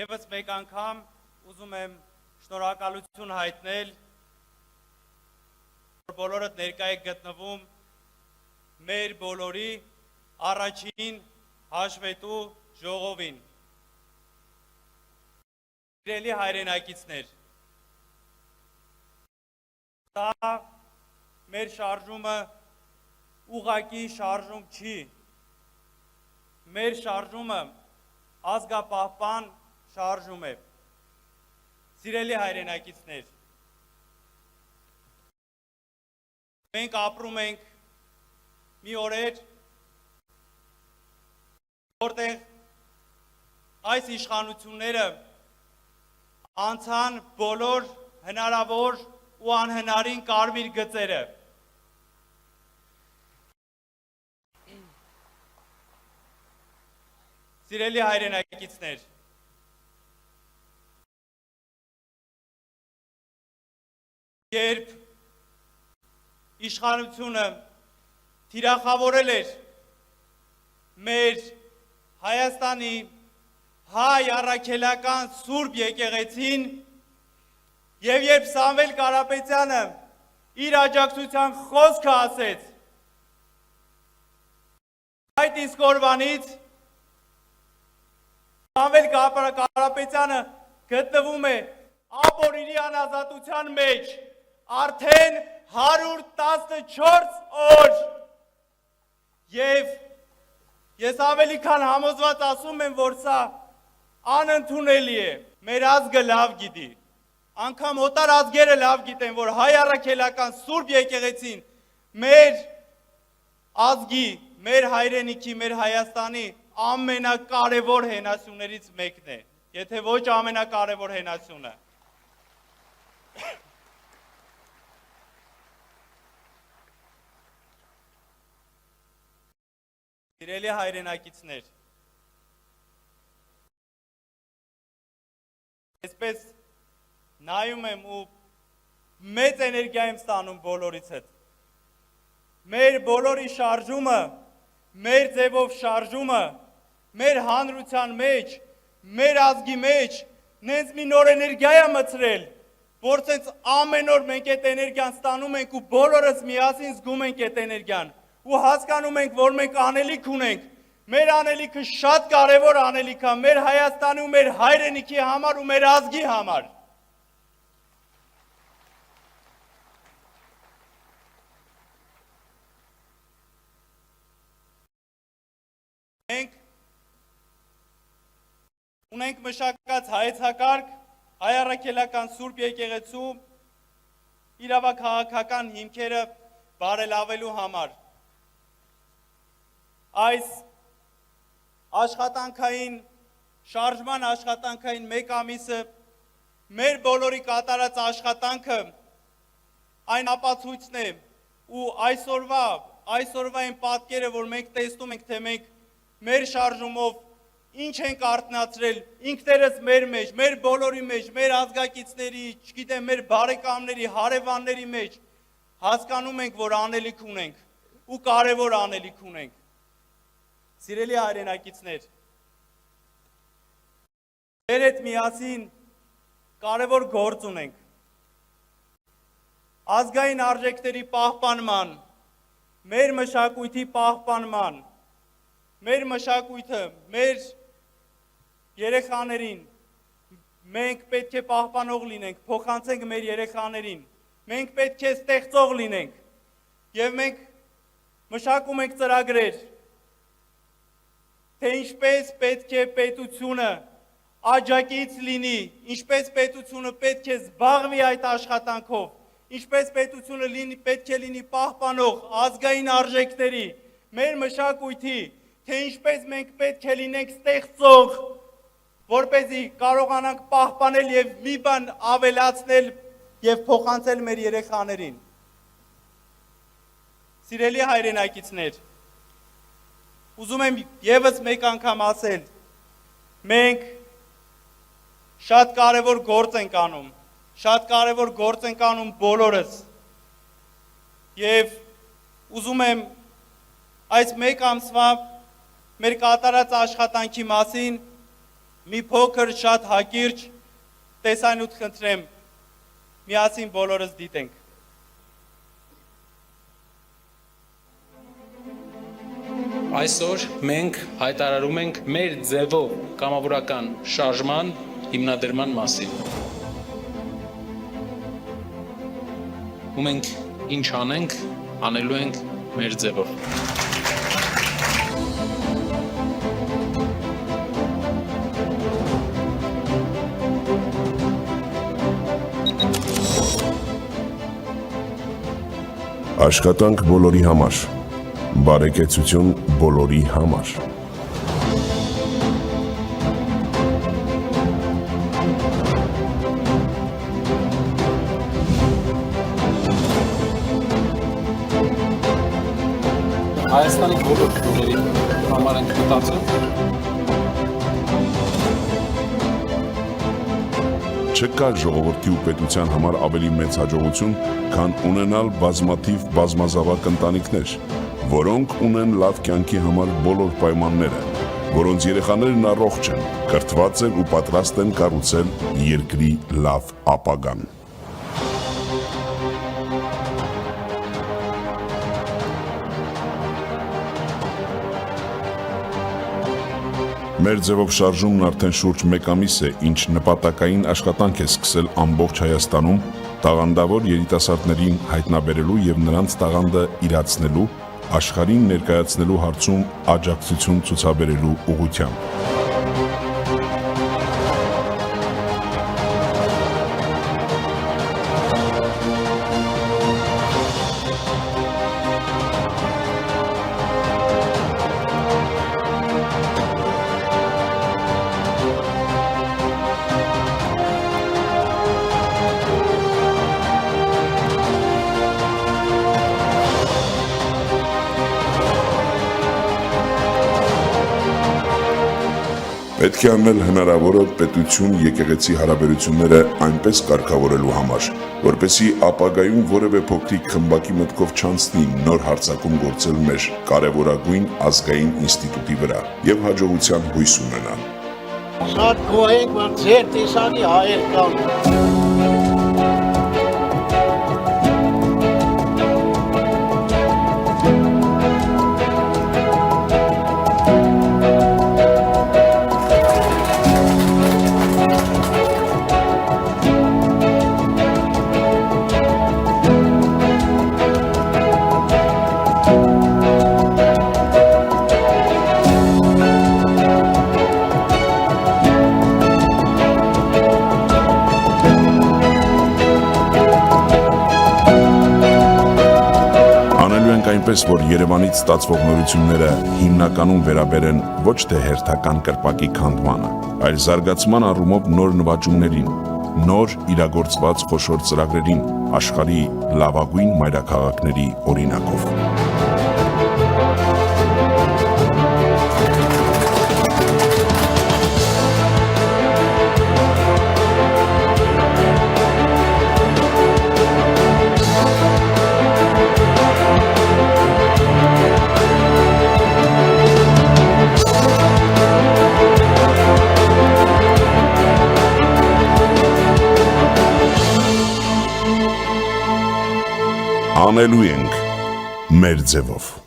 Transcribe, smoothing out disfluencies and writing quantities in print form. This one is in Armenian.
Եվս մեկ անգամ ուզում եմ շնորհակալություն հայտնել, որ բոլորդ ներկա եք գտնվում մեր բոլորի առաջին հաշվետու ժողովին։ Սիրելի հայրենակիցներ, դա մեր շարժումը ուղղակի շարժում չի, մեր շարժումը ազգապահպան շարժում է։ Սիրելի հայրենակիցներ, մենք ապրում ենք մի օրեր, որտեղ այս իշխանությունները անցան բոլոր հնարավոր ու անհնարին կարմիր գծերը։ Սիրելի հայրենակիցներ, երբ իշխանությունը թիրախավորել էր մեր Հայաստանի հայ առաքելական Սուրբ եկեղեցին եւ երբ Սամվել Կարապետյանը իր աջակցության խոսքը ասեց, այդ իսկ օրվանից Սամվել Կարապետյանը գտնվում է ապօրինի անազատության մեջ արդեն 114 օր եւ ես ավելի քան համոզված ասում եմ, որ սա անընդունելի է։ Մեր ազգը լավ գիտի, անգամ օտար ազգերը լավ գիտեն, որ հայ առաքելական Սուրբ եկեղեցին մեր ազգի, մեր հայրենիքի, մեր Հայաստանի ամենակարևոր հենասյուներից մեկն է, եթե ոչ ամենակարևոր հենասյունը։ Սիրելի հայրենակիցներ, այսպես նայում եմ ու մեծ էներգիա եմ ստանում բոլորից հետ։ Մեր բոլորի շարժումը, մեր ձևով շարժումը, մեր հանրության մեջ, մեր ազգի մեջ նենց մի նոր էներգիա է մցրել, որ ցենց ամեն օր մենք այդ էներգիան ստանում ենք ու բոլորս միասին զգում ենք այդ էներգիան ու հասկանում ենք, որ մենք անելիք ունենք, մեր անելիքը շատ կարևոր անելիք է, մեր Հայաստանի ու մեր հայրենիքի համար ու մեր ազգի համար։ Մենք ունենք մշակած հայեցակարգ, հայ առաքելական Սուրբ եկեղեցու իրավաքաղաքական հիմքերը բարելավելու համար։ Այս աշխատանքային, շարժման աշխատանքային մեկ ամիսը մեր բոլորի կատարած աշխատանքը այն ապացույցն է ու այսօրվա այն պատկերը, որ մենք տեսնում ենք, թե մենք մեր շարժումով ինչ ենք արթնացրել ինքներս մեր մեջ, մեր բոլորի մեջ, մեր ազգակիցների, չգիտեմ, մեր բարեկամների, հարևանների մեջ հասկանում ենք, որ անելիք ունենք ու կարևոր անելիք ունենք։ Սիրելի հայրենակիցներ, մեր հետ միասին կարևոր գործ ունենք։ Ազգային արժեքների պահպանման, մեր մշակույթի պահպանման, մեր մշակույթը, մեր երեխաներին մենք պետք է պահպանող լինենք, փոխանցենք մեր երեխաներին, մենք պետք է ստեղծող լինենք եւ մենք մշակում ենք ծրագրեր, թե ինչպես պետք է պետությունը աջակից լինի, ինչպես պետությունը պետք է զբաղվի այդ աշխատանքով, ինչպես պետությունը պետք է լինի պահպանող ազգային արժեքների, մեր մշակույթի, թե ինչպես մենք պետք է լինենք ստեղծող, որպեսզի կարողանանք պահպանել եւ մի բան ավելացնել եւ փոխանցել մեր երեխաներին։ Սիրելի հայրենակիցներ, ուզում եմ եւս մեկ անգամ ասել, մենք շատ կարևոր գործ ենք անում, շատ կարևոր գործ ենք անում բոլորս եւ ուզում եմ այս մեկ ամսվա մեր կատարած աշխատանքի մասին մի փոքր շատ հակիրճ տեսանյութ խնդրեմ, միասին բոլորս դիտենք։ Այսօր մենք հայտարարում ենք մեր ձևով կամավորական շարժման հիմնադրման մասին։ Ու մենք ինչ անենք, անելու ենք մեր ձևով։ Աշխատանք բոլորի համար, բարեկեցություն բոլորի համար։ Հայաստանի բոլոր քույրերի համար ենք մտածել։ Չկա ժողովրդի ու պետության համար ավելի մեծ հաջողություն, քան ունենալ բազմաթիվ բազմազավակ ընտանիքներ, որոնք ունեն լավ կյանքի համար բոլոր պայմանները, որոնց երեխաներն առողջ են, կրթված են ու պատրաստ են կառուցել երկրի լավ ապագան։ Մեր ձևով շարժումն արդեն շուրջ 1 ամիս է, ինչ նպատակային աշխատանք է սկսել ամբողջ Հայաստանում տաղանդավոր երիտասարդներին հայտնաբերելու եւ նրանց տաղանդը իրացնելու, աշխարհին ներկայացնելու հարցում աջակցություն ցուցաբերելու ուղղությամբ։ Պետք է անել հնարավորը պետություն եկեղեցի հարաբերությունները այնպես կարգավորելու համար, որպեսզի ապագայում որևէ փոքրիկ խմբակի մտքով չանցնի նոր հարձակում գործել մեր կարևորագույն ազգային ինստիտուտի վրա եւ հաջողության հույս ունենալ։ Շատ գոհ ենք, որ ձեր տեսանի հայեր կան։ Այնպես, որ Երևանից ստացվող նորությունները հիմնականում վերաբերեն ոչ թե հերթական կրպակի քանդմանը, այլ զարգացման առումով նոր նվաճումներին, նոր իրագործված խոշոր ծրագրերին, աշխարհի լավագույն մայրաքաղաքների օրինակով։ Անելու ենք մեր ձևով։